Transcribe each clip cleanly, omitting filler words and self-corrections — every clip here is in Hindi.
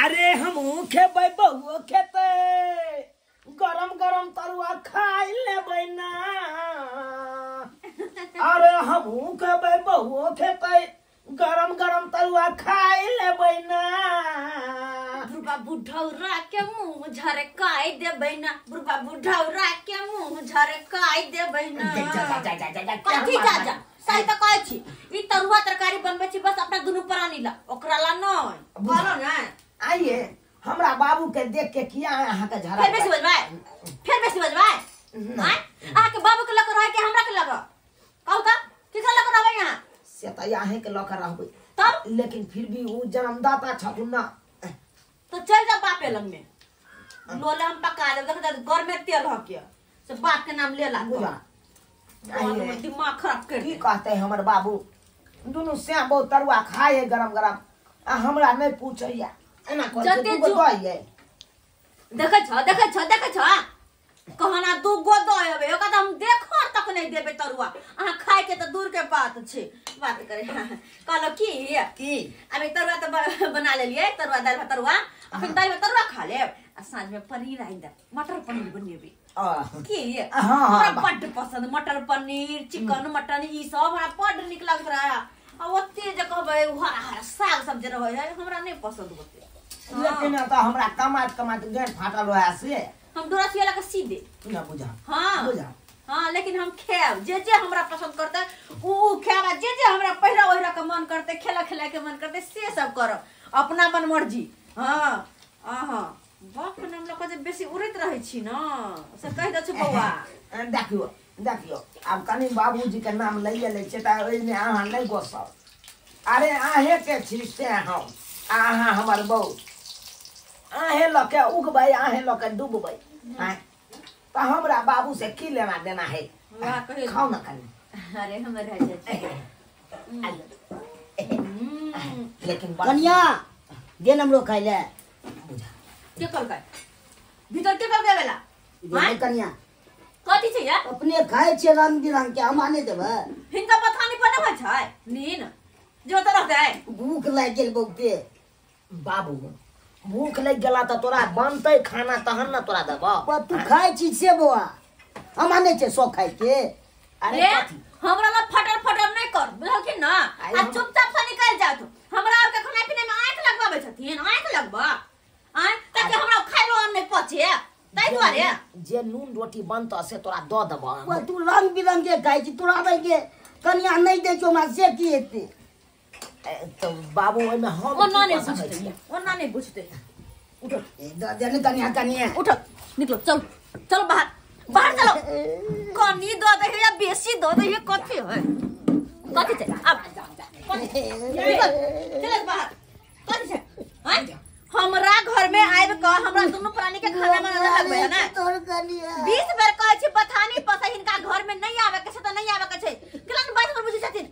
अरे हम खेबै बहुओ खेते गरम गरम तरुआ खाई लेबै ना अरे हम खेबै बहुओ खेते गरम गरम तरुआ खाई लेबै ना बुढ़बा बुढ़ौरा के मुंह झरकाई देबै ना बुढ़बा बुढ़ौरा के मुंह झरकाई देबै ना कथी जा सही त कहै छी ई तरुआ तरकारी बनबै छी बस अपना दुनु प्राणी ला ओकरा ला नै बोलो ना आइए हमरा बाबू के देख के किया है अहाँ के झरा फिर बेसी बजबाय हां अहाँ के बाबू के लक रह के हमरा के लक कहू त की के लक रहबै यहां से त अहाँ के लक रहबै तब लेकिन फिर भी वो जन्मदाता छथुन ना तो चल जा बापे लंग में लोले हम पका दे देख घर में तेल हो के से बाप के नाम ले ला बुझा आइए दिमाग खराब कर की कहते हमर बाबू दुनु से बहुत तरुआ खाए गरम गरम आ हमरा नहीं पूछैया एना कर के तू बताइए देखे छ कहना दू गो दयबे ओका त हम देखो तक नहीं देबे तरुआ अहाँ खाए के त दूर के बात छे बात करे कहलो की अबे तरुआ त बना लेलिए तरुआ दाल भात तरुआ अखन दाल भात तरुआ खा लेब आ साँझ में पनीर आई द मटर पनीर बनेबे की हमरा बड्ड पसंद मटर पनीर चिकन मटन ई सब हमरा बड्ड निक लागत रहा आ ओते जे कहबे हरा हरा साग सब जे रहै हमरा नहीं पसंद ओते लेकिन त हमरा कमात गेट फाटल होया से हम दोरसिया ला के सीधे ना बुझा बुझा हां लेकिन हम खेब जे हमरा पसंद करते ऊ खेबा जे हमरा पहिरा ओहिरा के मन करते खेला के मन करते से सब करब अपना मन मर्जी हां आहा बाप के नाम लक जे बेसी उड़ैत रहै छी न से कहि द छ बौआ देखियो अब कनी बाबूजी के नाम लइए ले छै त ओइ में अहाँ नहीं गोसब अरे आहे के छी से हम अहाँ हमर बहू आहे लके उगबै आहे लके डूबबै हैं त हमरा बाबू से की लेना देना है वाह कहि खाओ ना कनी अरे हमर राजा लेकिन कन्या दे नमरो खाइ ले के करकै भीतर के कर देवेला हां कन्या कथि छै या अपने खाइ छै रंग बिरंग के हम आने देबै हिनका पथानी पर न छै नीन जो त रहतै भूख लाग गेल बहुते बाबू भूख लग गेला त तोरा बनतै खाना तहन न तोरा देबो पर तू खाइ छी से बौआ हम आने छै सो खाइ के अरे हमरा ला फटर नहीं कर बुझलखिन ना आ चुपचाप से निकल जा तू हमरा और के खाना पीने में आंख लगबाबे छथिन आंख लगबा आय ताकि हमरा खाइलो नहीं पचे तै दुआरे जे नून रोटी बनत से तोरा द देबो पर तू रंग बिरंग के खाइ छी तोरा भाई के कन्या नहीं दे छो हमरा से की हेतै तो बाबू ओइ में हम ओना नहीं बुझते उठ दे कन्या उठ निकलो चल बाहर चलो कनी दो दे या बेसी दो दे ये कथि है कथि छै अब चल बाहर कथि छै हैं हमरा घर में आइब क हमरा दोनों प्राणी के खाना बना लगबे है ना तोर कन्या 20 बार कहै छी पथानी पसै हिनका घर में नहीं आवे के छै त नहीं आवे के छै किलन बात कर बुझै छथिन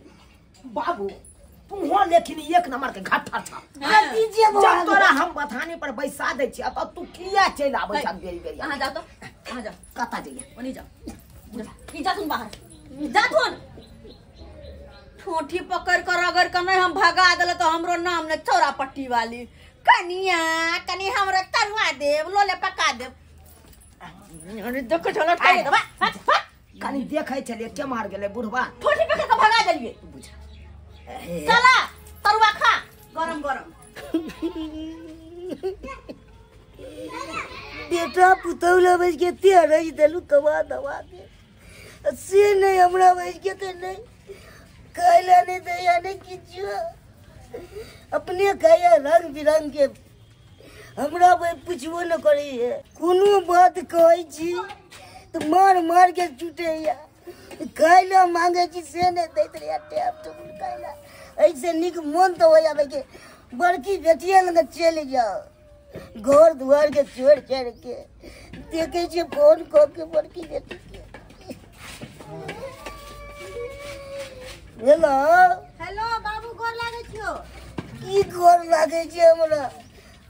बाबू तू हो लेकिन एक नंबर के घाटा छ दीजिए जब तोरा हम बथानी पर बैसा दे छी त तू किया चल आबै छ बेरी कहां जाओ तो कहां जाओ कता जइए ओनी जाओ ई जा तुम बाहर जा तुम ठोठी पकड़ कर अगर कने हम भगा देले तो हमरो नाम ने छोरा पट्टी वाली कनिया कनी हमरा तरुआ देव लोले पका देव अरे देखो चलो करे दबा कनी देखै छले के मार गेले बुढ़वा ठोठी पकड़ के भगा देलिए बुझा चला तरुआ खा गरम बेटा पुतौला बज के तेरे ही देलु कमा दवा के से नहीं हमरा बज के ते नहीं कहला नहीं दे या नहीं किछु अपने खाया रंग बिरंग के हमरा भाई पूछबो न करे है कोनो बात कहै छी तो मार के छूटे या कहला मांगे छी से नहीं दैत रे टेप तो कहला ऐसे निक मन तो हो जाबे के बड़की बेटिया लग चल जाओ घर दुआर के छोड़ छाड़ के देखे छे फोन क के बड़की बेटी के हेलो बाबू गोर लागे छियो की गोर लागे छे हमरा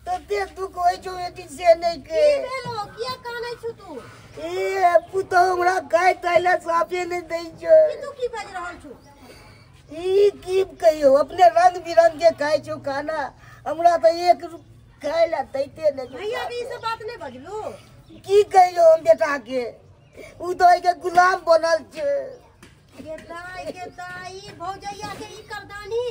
तते दुख होय छो बेटी से नहीं के की भेलो किया कानै छु तू ए पुतो हमरा गाय तैला साफे नहीं दै छो तू की बाज रहल छु ई की कहियो अपने रंग बिरंग के खाइ छो खाना हमरा तो कहला तैते ने भैया के ई सब बात नहीं बजलू की कहियो हम बेटा के उ तो के गुलाम बनल छे के दाई भौजैया के ई करदानी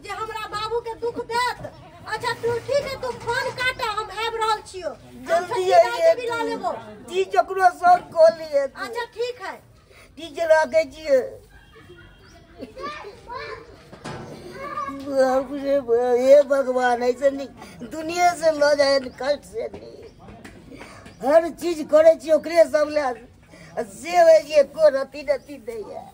जे हमरा बाबू के दुख देत। अच्छा तू ठीक है, तू फोन काटा, हम आब रहल छियो। जल्दी आइए भी ला लेबो। जी जकरो सब खोल लिए। अच्छा ठीक है, ठीक रखे छिए। बाप रे बाप, हे भगवान ऐसे नहीं दुनिया से लो जाए कष्ट से नहीं। हर चीज करे छी ओकरे सब ले से हो ये को रति रति दे है।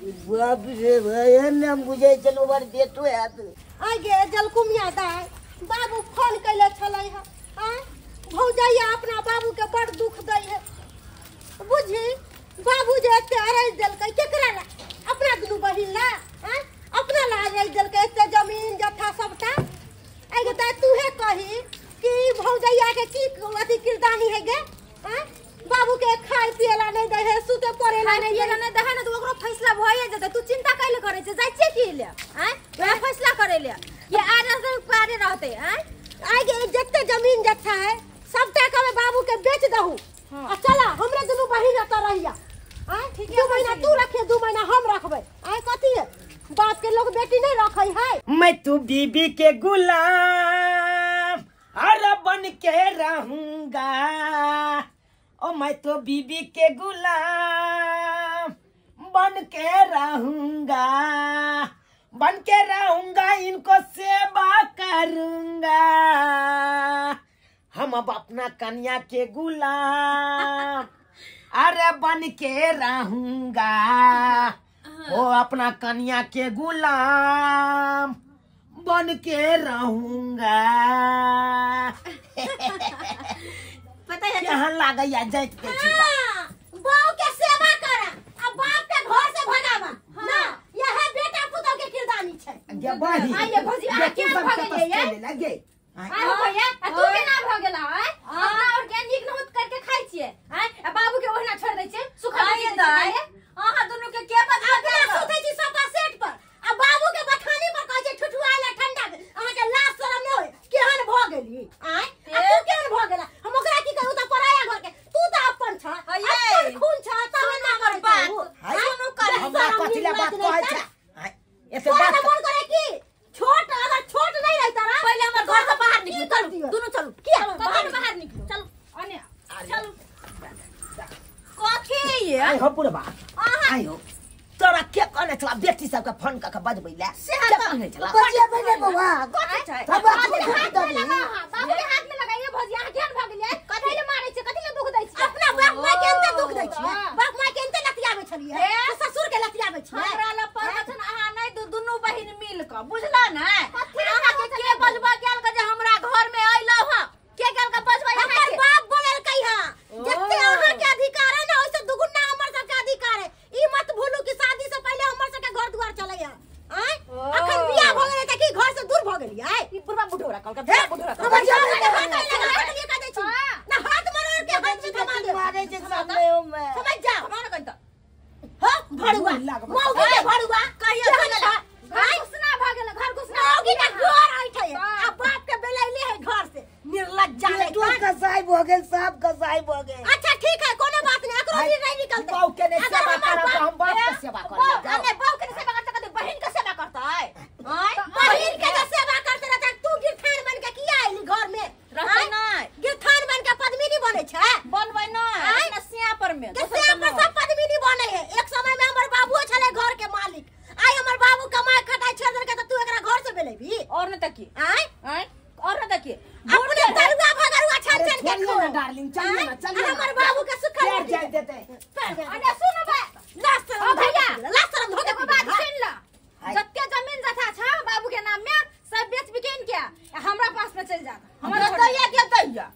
बाप रे भाई हम बुझे चलो बार बेटो है आगे जलकुमिया दाई बाबू फोन कैले छलै है। भौजैया अपना बाबू के बड़ दुख दै है। बुझी बाबू जे एते अरज देलकै केकरा ला? अपना दुनू बहिन ला। अपना ला अरज देलकै एते जमीन जथा सबटा। आगे दाई तूहे कही कि भौजैया के की अथी किरदानी है गे? बाबू के खाए पिएला नहीं दे है, सुते पड़ेला नहीं पिएला नहीं दे है ना, तो ओकरो फैसला भइए जेते। तू चिंता कैले करे छे? जाय छे की ले वे फैसला करे ले ये आधा से पारे रहते आगे जत्ते जमीन जत्था है सबटा के बाबू के बेच दहू। आ चला हमरे दुनू बहिन त रहिया। ठीक है, 2 महीना तू रखे, 2 महीना हम रखबे। कथी है बाप के लोग बेटी नहीं रखै है। मैं तू बीबी के गुलाम अरे बन के रहूंगा। ओ मैं तो बीबी के गुलाम बन के रहूंगा, बन के रहूंगा, इनको सेवा करूंगा। हम अब अपना कन्या के गुलाम अरे बन के रहूंगा। ओ अपना कन्या के गुलाम बन के रहूंगा। पता है यहाँ लागैया जाइत के छी। बाऊ के सेवा करा आ बाप के घर से भगावा ना। यह बेटा पुतौ के किरदानी छै। जे बही आइए भौजी आ के भगेले ये लगे आरो भैया तू के ना भगेला है अपना ऑर्गेनिक नहुत करके खाइ छिए। आ बाबू के ओहना छोड़ दै छै सुखा आइए दाई आहा दोनों के बदला अपना सुतै छी सोफा सेट पर आ बाबू के बथानी पर कहै छै ठुठुआइला ठंडा। अहाँ के लाज शरम नै होय? केहन भ गेली आ तू केहन भ गेला? हम ओकरा की कहू त पराया घर के तू त अपन छ, अपन खून छ, तब ना कर बात सुनु कर। हमरा कथिला बात कहै छै? एते बात बात मन करे की छोट अगर छोट नहीं रहता ना पहले हमर घर से बाहर निकलो। चलो दोनों चलो क्या बाहर निकलो। चलो अने चलो कथी ये आई हो बुढ़बा आई हो तोरा के कने छला बेटी सब के फोन क के बजबै ले से कने छला बचिया बने बाबा कथी छै? सब बाबू के हाथ में लगाइए भजिया केहन भ गेलिए? कथि ले मारै छै? कथि ले दुख दै छी? अपना बाप माय के अंते दुख दै छी। बाप माय के अंते लतियाबै छलिए, ससुर के लतियाबै छी। हमरा ल परवचन अहाँ नै दुनू बहिन मिल क बुझला ना। अहाँ के बजबा गेल के जे हमरा घर में आइलो ह के गेल के बजबा हमर बाप बोलल कहि हां जत्ते अहाँ के अधिकार है ना ओइसे दुगुना हमर सब के अधिकार है। ई मत भूलू कि शादी से पहले हमर सब के घर द्वार चलै है। अखन बियाह भ गेलै त की घर से दूर भ गेलियै? ई बुढ़वा बुढ़ोरा कहल के बुढ़ोरा हमर जान के हाथ लिए का दै छी ना, हाथ मरोड़ के हाथ में थमा दे। मारे छै सामने में समझ जा हमारा कहता हो भड़ुआ मौगी के भड़ुआ कहियो भगला भाई घुसना भगला घर घुसना मौगी के घर आइठै आ बाप के बेलैले है घर से निर्लज्जा ले। तो कसाई भ गेल, सब कसाई भ गेल। अच्छा ठीक है कोनो बात नहीं, एकरो भी नहीं निकलते। बाऊ के ने सेवा करब त हम बाप के सेवा कर ले अने बाऊ के सेवा करता कते बहिन के सेवा करता है। बहिन के जो सेवा करते रहता तू गिरथान बन के किया आइली घर में? रहते नहीं गिरथान बन के पद्मिनी बने छै? बनबै नहीं नसिया पर में कैसे पर सब पद्मिनी बने है? एक समय में हमर बाबू छले घर के मालिक। आई हमर बाबू कमाई खटाई छोड़ दे के त तू एकरा घर से बेलेबी और न तकी आय और न तकी अपने दरुआ भगरुआ छन छन के चलिए ना डार्लिंग चलिए ना चलिए हमर बाबू के सुख पैर जाय देते। अरे सुन बे लास्ट भैया लास्ट धोके बात सुन ला। जत्ते जमीन जथा छ बाबू के नाम में सब बेच बिकेन के हमरा पास में चल जा। हमरा दैया के दैया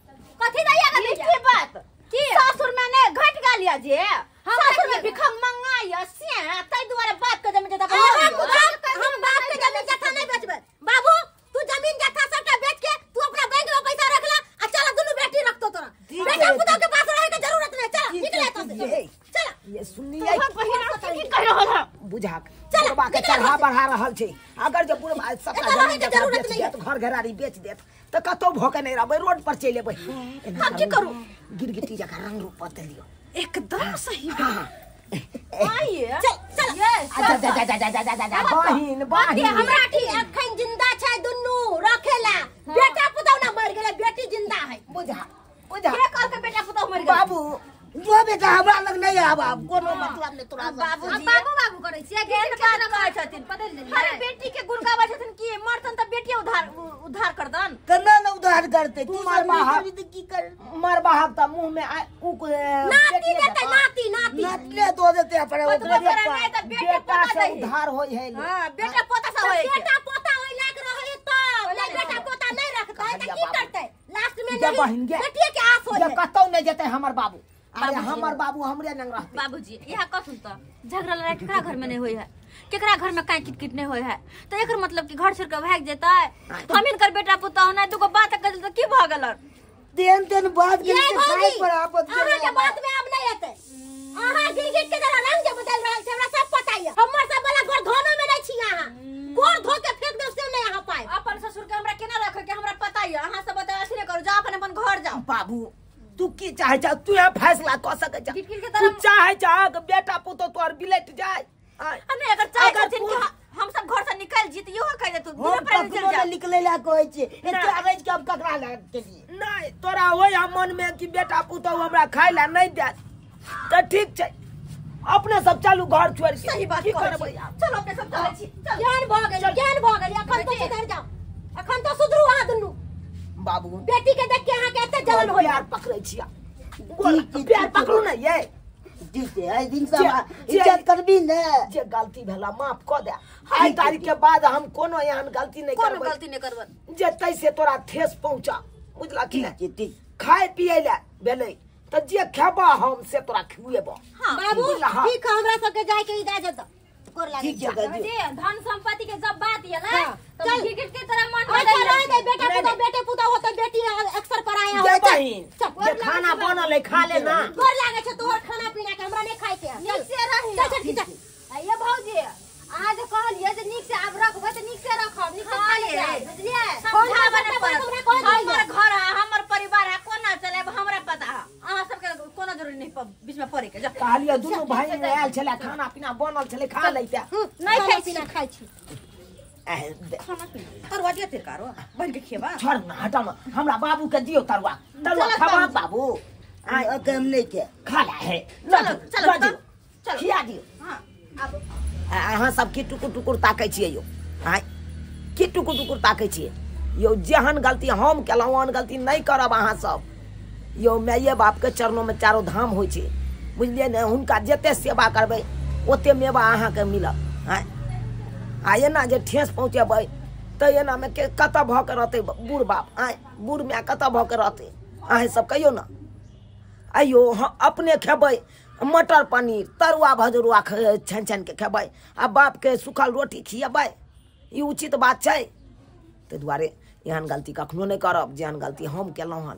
कथी दैया के दैया की बात की ससुर में ने घट गालिया जे ससुर में भिखम मंगाइया से तै दुआरे बाप के जमीन जथा हम बाप के जमीन जथा नहीं बेचबे। बाबू तू जमीन जथा सबटा बेच के तू अपना बैंक में पैसा रख ला आ चला दुनु बेटी रख तो तोरा बेटा पुतौ के पास रहे के जरूरत नहीं। चला निकले तो से चला ये सुनिए बहिन की कह रहल है बुझा बुढ़बा के चढ़ा बढ़ा रहल छै। अगर जे बुढ़बा आज सबका जमीन जगह बेच देत घर घरारी बेच देत तो कतो भोके नहीं रहबै रोड पर चले अबै हम की करू गिरगिटी जगह रंग रूप बदल लियो एकदम सही हाँ आइए चल चल जा बहिन बहिन हमरा की अखन जिंदा छै दुन्नू रखेला बेटा पुतौ ना मर गेलै बेटी जिंदा है बुझा बुझा के कहल के बेटा पुतौ मर गेल बाबू जो बेटा हमरा लग नहीं आब कोनो मतलब नहीं तोरा बाबूजी बाबू करै छियै केहन बात कहै छथिन अरे बेटी के गुण गाबै छथिन कि मरतन त बेटी उद्धार कर दन कन्ना न उधार करते तू मार बाहर तो की कर मार बाहर त मुंह में नाती देते नाती नटले तो देते पर ओकरे नहीं त बेटा बेटा पोता से दही उधार होई है हां बेटा पोता से होय बेटा पोता होय लाग रहै तो बेटा पोता नहीं रखता है त की करते लास्ट में जे बहिन गे बेटिए के आस हो जे कतौ नहीं जेते हमर बाबू अरे हमर बाबू हमरे नंग रहते बाबूजी यह कसुन त झगड़ा लड़ाई केकरा घर में नहीं होई है केकरा घर में काई किटकिट नहीं होई है तो एकर मतलब कि घर छोड़ के भाग जेतै हम इनकर बेटा पुतौ ना दुगो बात कर त की भ गेल तेन बात के खाए पर आपत अहाँ के बात में अब नहीं हेतै अहाँ गिरगिट के जरा रंग जे बदल रहल छै हमरा सब पता है हमर सब वाला घर धोनो में नहीं छी अहाँ गोर धो के फेंक दो से नहीं यहाँ पाए अपन ससुर के हमरा केना रखे के हमरा पता है अहाँ सब बता ऐसे करू जा अपन घर जाओ बाबू तू की चाहे छ तू यहाँ फैसला क सके छ गिटगिट के तू तरह चाहे छ कि बेटा पुतो तोर बिलट जाए हमें अगर चाहे छथिन कि हम सब घर से निकल जीत यो कह दे तू दूर पर चल जा निकले ला कहै छै एते आवेज के अब ककरा लग के लिए नहीं तोरा होय मन में कि बेटा पुतो हमरा खाय ला नहीं दे त ठीक छै अपने सब चालू घर छोड़ के सही बात की कहै करबै छी चल अपने सब चलै छी चल ज्ञान भ गेल अखन तो सुधर जाओ अखन तो सुधरू अहाँ दुनू बाबू बेटी के देख के अहाँ के एते जलन होय प्यार पकड़ै छिया प्यार पकड़ू ना ये ठीक है आई दिन सब इज्जत करबी ने जे गलती भेला माफ क दे आई तारीख के बाद हम कोनो एहन गलती नहीं कोनो करबै गलती नहीं करब जे तैसे तोरा ठेस पहुंचा बुझला कि नहीं? ठीक खाए पिए ला भेलै त जे खेबा हम से तोरा खुएबो हां बाबू बुझला, हाँ। ठीक है हमरा सब के जाय के इजाजत दो गोर लागे ठीक है जी धन संपत्ति के जब बात ये ना हाँ, तो चल। गिरगिट की तरह मन अच्छा बदल रह दे जाए। बेटे पुता हो तो बेटी अक्सर पराया जे हो बहिन जे खाना बनल है खा ले ना गोर लागे छै तोहर खाना पीना के हमरा नहीं खाए के है। नीक से रही चल चल चल ये भौजी आज कहलिए जे नीक से आब रखबै त नीक से रखब नीक से खा ले बुझलिए समझाबे न पड़त हमर घर है हमर परिवार है कोना चले हमरा पता है अहाँ सब के कोनो जरूरी नहीं बीच में पड़े के जा कहलिए दुनू भाई में आयल छले खाना पीना बनल छले खा लैते नहीं खाई पीना खाई छी खाना पीना तरुआ दिया तिरकारो बन के खेबा छोड़ ना हटा ना हमरा बाबू के दियो तरुआ खावा बाबू हम नहीं के खा ला है चलो, चलो, चलो खिया दियो हां अब अहाँ सब की टुकुर टुकुर ताकै छियै यो आय की टुकुर टुकुर ताकै छियै यो जेहन गलती हम केलहुँ ओहन गलती नहीं करब अहाँ सब यो माये बाप के चरणों में चारो धाम होइ छै बुझलिए ने हुनका जते सेवा करबै ओते मेवा अहाँके मिलत आ एना जे ठेस पहुँचेबै तऽ एना में के कतऽ भऽ के रहतै बूढ़ बाप आय बूढ़ माय कतऽ भऽ के रहतै अहाँ सब कहियौ ने अयो अपने खेबै मटर पनीर तरुआ भजरुआ छानि छानि के खेबै आ बाप के सुखल रोटी खिएबै ई उचित बात छै ताहि दुआरे एहन गलती कखनो नहीं करब जेहन गलती हम केलहुँ हन